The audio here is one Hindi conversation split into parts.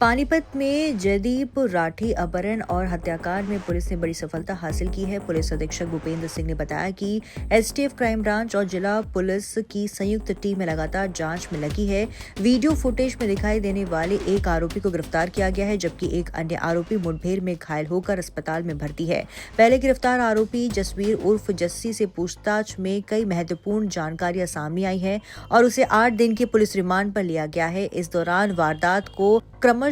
पानीपत में जयदीप राठी अपहरण और हत्याकांड में पुलिस ने बड़ी सफलता हासिल की है। पुलिस अधीक्षक भूपेंद्र सिंह ने बताया कि एसटीएफ क्राइम ब्रांच और जिला पुलिस की संयुक्त टीम लगातार जांच में लगी है। वीडियो फुटेज में दिखाई देने वाले एक आरोपी को गिरफ्तार किया गया है, जबकि एक अन्य आरोपी मुठभेड़ में घायल होकर अस्पताल में भर्ती है। पहले गिरफ्तार आरोपी जसवीर उर्फ जस्सी से पूछताछ में कई महत्वपूर्ण जानकारियां सामने आई है और उसे 8 दिन के पुलिस रिमांड पर लिया गया है। इस दौरान वारदात को क्रमशः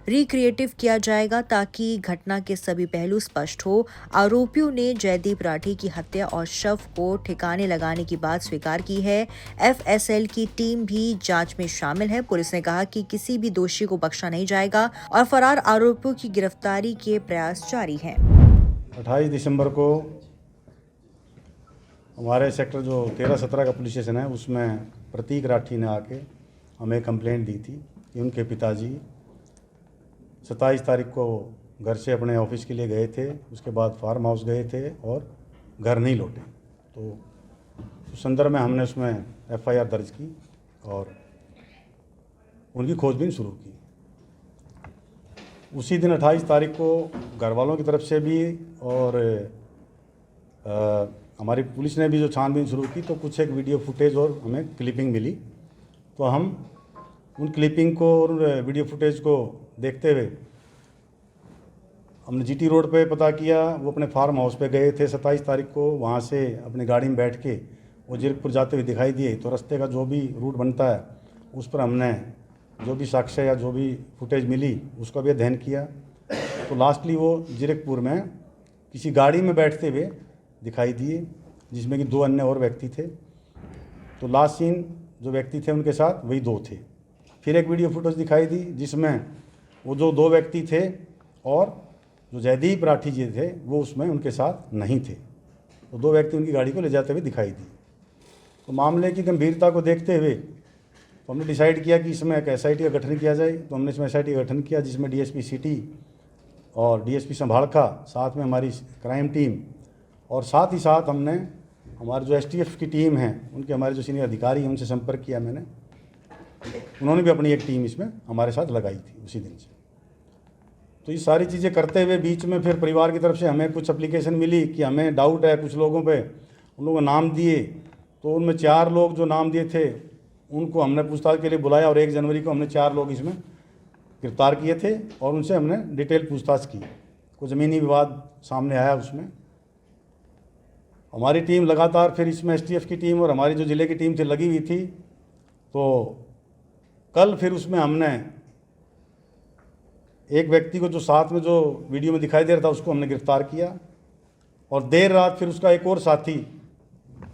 रिक्रिएटिव किया जाएगा ताकि घटना के सभी पहलू स्पष्ट हो। आरोपियों ने जयदीप राठी की हत्या और शव को ठिकाने लगाने की बात स्वीकार की है। एफएसएल की टीम भी जांच में शामिल है। पुलिस ने कहा कि किसी भी दोषी को बख्शा नहीं जाएगा और फरार आरोपियों की गिरफ्तारी के प्रयास जारी हैं। 28 दिसंबर को हमारे सेक्टर जो 13-17 का पुलिस स्टेशन है उसमें प्रतीक राठी ने आके हमें कंप्लेंट दी थी कि उनके पिताजी 27 तारीख को घर से अपने ऑफिस के लिए गए थे, उसके बाद फार्म हाउस गए थे और घर नहीं लौटे। तो उस संदर्भ में हमने उसमें एफआईआर दर्ज की और उनकी खोजबीन शुरू की। उसी दिन 28 तारीख को घर वालों की तरफ से भी और हमारी पुलिस ने भी जो छानबीन शुरू की तो कुछ एक वीडियो फुटेज और हमें क्लिपिंग मिली। तो हम उन क्लिपिंग को और वीडियो फुटेज को देखते हुए हमने जीटी रोड पे पता किया। वो अपने फार्म हाउस पे गए थे 27 तारीख को, वहाँ से अपनी गाड़ी में बैठ के वो जीरकपुर जाते हुए दिखाई दिए। तो रास्ते का जो भी रूट बनता है उस पर हमने जो भी साक्ष्य या जो भी फुटेज मिली उसका भी अध्ययन किया। तो लास्टली वो जीरकपुर में किसी गाड़ी में बैठते हुए दिखाई दिए, जिसमें कि 2 अन्य और व्यक्ति थे। तो लास्ट सीन जो व्यक्ति थे उनके साथ वही 2 थे। फिर एक वीडियो फुटेज दिखाई दी जिसमें वो जो 2 व्यक्ति थे और जो जयदीप राठी जी थे वो उसमें उनके साथ नहीं थे। तो 2 व्यक्ति उनकी गाड़ी को ले जाते हुए दिखाई दी। तो मामले की गंभीरता को देखते हुए तो हमने डिसाइड किया कि इसमें एक एसआईटी का गठन किया जाए। तो हमने इसमें एसआईटी का गठन किया जिसमें डीएसपी सिटी और डीएसपी संभालका, साथ में हमारी क्राइम टीम और साथ ही साथ हमने हमारे जो एसटीएफ की टीम है उनके हमारे जो सीनियर अधिकारी हैं उनसे संपर्क किया मैंने। उन्होंने भी अपनी एक टीम इसमें हमारे साथ लगाई थी उसी दिन से। तो ये सारी चीज़ें करते हुए बीच में फिर परिवार की तरफ से हमें कुछ एप्लीकेशन मिली कि हमें डाउट है कुछ लोगों पे, उन लोगों को नाम दिए। तो उनमें 4 लोग जो नाम दिए थे उनको हमने पूछताछ के लिए बुलाया और 1 जनवरी को हमने 4 लोग इसमें गिरफ्तार किए थे और उनसे हमने डिटेल पूछताछ की। कुछ ज़मीनी विवाद सामने आया उसमें। हमारी टीम लगातार फिर इसमें एसटीएफ की टीम और हमारी जो ज़िले की टीम थी लगी हुई थी। तो कल फिर उसमें हमने एक व्यक्ति को जो साथ में जो वीडियो में दिखाई दे रहा था उसको हमने गिरफ्तार किया और देर रात फिर उसका एक और साथी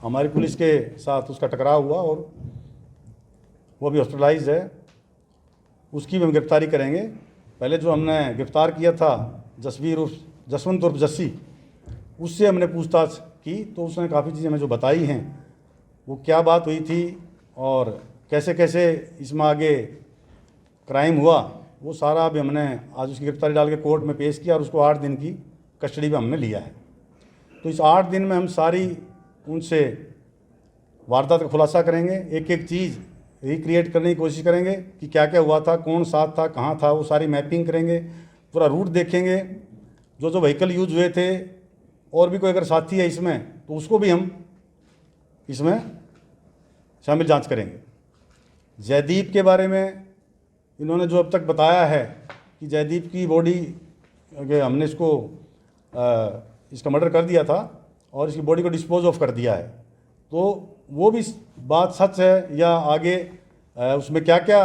हमारी पुलिस के साथ उसका टकराव हुआ और वो भी हॉस्पिटलाइज्ड है, उसकी भी हम गिरफ्तारी करेंगे। पहले जो हमने गिरफ्तार किया था जसवंत उर्फ जस्सी, उससे हमने पूछताछ की तो उसने काफ़ी चीज़ें हमें जो बताई हैं वो क्या बात हुई थी और कैसे कैसे इसमें आगे क्राइम हुआ वो सारा भी हमने आज उसकी गिरफ्तारी डाल के कोर्ट में पेश किया और उसको 8 दिन की कस्टडी में हमने लिया है। तो इस 8 दिन में हम सारी उनसे वारदात का खुलासा करेंगे, एक एक चीज़ रिक्रिएट करने की कोशिश करेंगे कि क्या क्या हुआ था, कौन साथ था, कहाँ था, वो सारी मैपिंग करेंगे, पूरा रूट देखेंगे, जो जो व्हीकल यूज हुए थे और भी कोई अगर साथी है इसमें तो उसको भी हम इसमें शामिल जांच करेंगे। जयदीप के बारे में इन्होंने जो अब तक बताया है कि जयदीप की बॉडी हमने इसका मर्डर कर दिया था और इसकी बॉडी को डिस्पोज ऑफ कर दिया है, तो वो भी बात सच है या आगे उसमें क्या क्या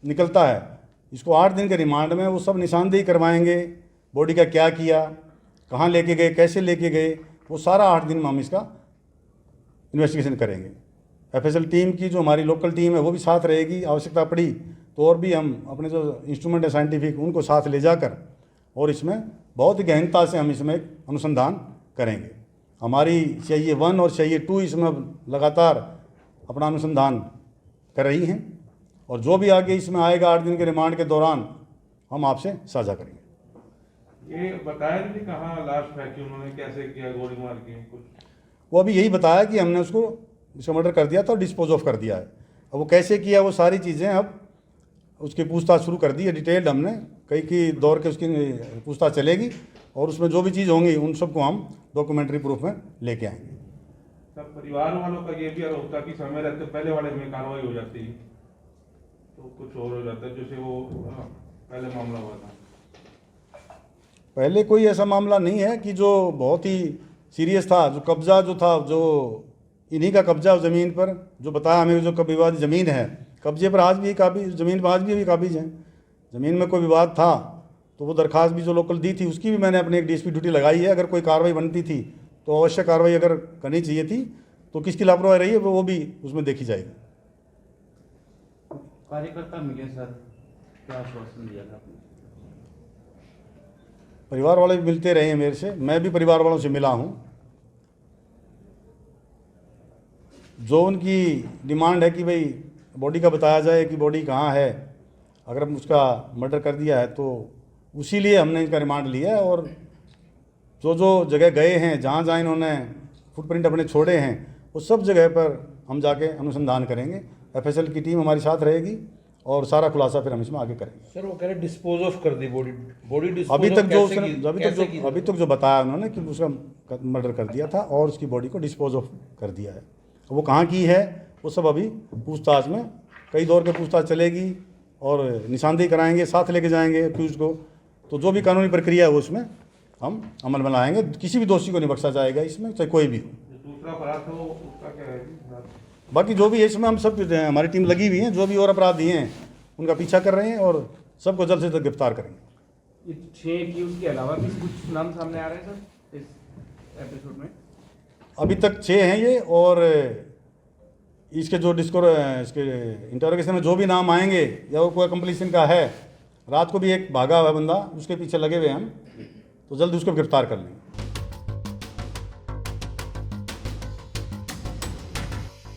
निकलता है, इसको 8 दिन के रिमांड में वो सब निशानदेही करवाएंगे। बॉडी का क्या किया, कहाँ लेके गए, कैसे लेके गए, वो सारा 8 दिन में हम इसका इन्वेस्टिगेशन करेंगे। एफएसएल टीम की जो हमारी लोकल टीम है वो भी साथ रहेगी, आवश्यकता पड़ी तो और भी हम अपने जो इंस्ट्रूमेंट है साइंटिफिक उनको साथ ले जाकर और इसमें बहुत ही गहनता से हम इसमें अनुसंधान करेंगे। हमारी CIA 1 और CIA 2 इसमें लगातार अपना अनुसंधान कर रही हैं और जो भी आगे इसमें आएगा 8 दिन के रिमांड के दौरान हम आपसे साझा करेंगे। ये बताया नहीं कहाँ लाश फेंकी उन्होंने, कैसे किया, गोली मार के कुछ? वो अभी यही बताया कि हमने उसको मर्डर कर दिया था और डिस्पोज ऑफ कर दिया है। अब वो कैसे किया वो सारी चीज़ें अब उसकी पूछताछ शुरू कर दी है डिटेल्ड। हमने कई दौर के उसकी पूछताछ चलेगी और उसमें जो भी चीज़ होंगी उन सबको हम डॉक्यूमेंट्री प्रूफ में लेके आएंगे। सर परिवार वालों का ये भी आरोप था कि समय रहते पहले वाले में कार्रवाई हो जाती तो कुछ और हो जाता, जैसे वो पहले मामला हुआ था। पहले कोई ऐसा मामला नहीं है कि जो बहुत ही सीरियस था। जो कब्जा जो था, जो इन्हीं का कब्जा उस ज़मीन पर, जो बताया हमें, जो विवादित ज़मीन है, कब्जे पर आज भी काबिज, ज़मीन पर आज भी काबिज हैं। ज़मीन में कोई विवाद था तो वो दरख्वास्त भी जो लोकल दी थी उसकी भी मैंने अपनी एक डीएसपी ड्यूटी लगाई है। अगर कोई कार्रवाई बनती थी तो अवश्य कार्रवाई अगर करनी चाहिए थी तो किसकी लापरवाही रही है वो भी उसमें देखी जाएगी। कार्यकर्ता मिले सर, क्या आश्वासन दिया था आपने? परिवार वाले भी मिलते रहे हैं मेरे से, मैं भी परिवार वालों से मिला हूँ। जो उनकी डिमांड है कि भाई बॉडी का बताया जाए कि बॉडी कहाँ है, अगर हम उसका मर्डर कर दिया है तो उसी लिए हमने इनका रिमांड लिया है। और जो जो जगह गए हैं, जहाँ जहाँ इन्होंने फुटप्रिंट अपने छोड़े हैं, वो सब जगह पर हम जाके अनुसंधान करेंगे। एफएसएल की टीम हमारी साथ रहेगी और सारा खुलासा फिर हम इसमें आगे करेंगे। सर वो कह रहे डिस्पोज ऑफ कर दी बॉडी डिस्पोज अभी तक जो बताया उन्होंने कि उसका मर्डर कर दिया था और उसकी बॉडी को डिस्पोज ऑफ कर दिया है। वो कहाँ की है वो सब अभी पूछताछ में, कई दौर के पूछताछ चलेगी और निशानदेही कराएंगे, साथ लेके जाएंगे अक्यूज को। तो जो भी कानूनी प्रक्रिया है वो उसमें हम अमल में लाएंगे। किसी भी दोषी को नहीं बख्शा जाएगा इसमें, चाहे कोई भी हो। दूसरा फरार था उसका क्या है? बाकी जो भी है इसमें हम सब हमारी टीम लगी हुई है, जो भी और अपराधी हैं उनका पीछा कर रहे हैं और सबको जल्द से जल्द गिरफ्तार करेंगे। ये 6 एक्यूज के अलावा भी कुछ नाम सामने आ रहे हैं सर इस एपिसोड में? अभी तक 6 हैं ये, और इसके जो इसके इंटरोगेशन में जो भी नाम आएंगे या वो कोई कंप्लीशन का है, रात को भी एक भागा हुआ बंदा उसके पीछे लगे हुए हैं हम, तो जल्द उसको गिरफ्तार कर लेंगे।